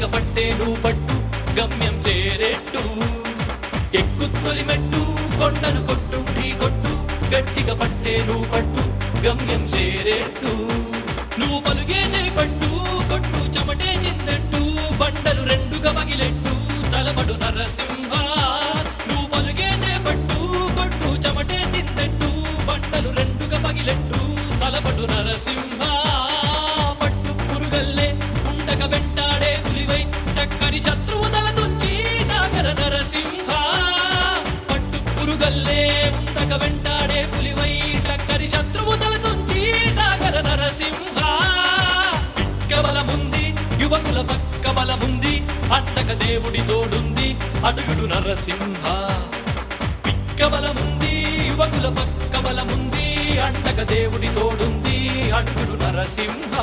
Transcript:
గట్టిగా పట్టేను పట్టు గమ్యం చేరేట్టు ఎక్కుత్తొలి మెట్టు కొండను కొట్టు ఢీ కొట్టు గట్టిగా పట్టేను పట్టు గమ్యం చేరేట్టు నువ్వు పలుగే చేపట్టు కొట్టు చెమటే చిందట్టు బండలు రెండుగా పగిలెట్టు తలబడు నరసింహ నువ్వు పలుగే చేపట్టు కొట్టు చెమటే చిందట్టు బండలు రెండుగా పగిలెట్టు తలబడు నరసింహ పట్టు పురుగల్లే ఉండక వెంటాడే పులివై టక్కని శత్రువు తల తుంచి సాగర నరసింహ పట్టు పురుగల్లే ఉండక వెంటాడే పులివై టక్కని శత్రువు తల తుంచి సాగర నరసింహ బలముంది యువకుల పక్క బలముంది అండక దేవుడి తోడుంది అడుగుడు నరసింహ పిక్క బలముంది యువకుల పక్క బలముంది అండక దేవుడి తోడుంది అడుగుడు నరసింహ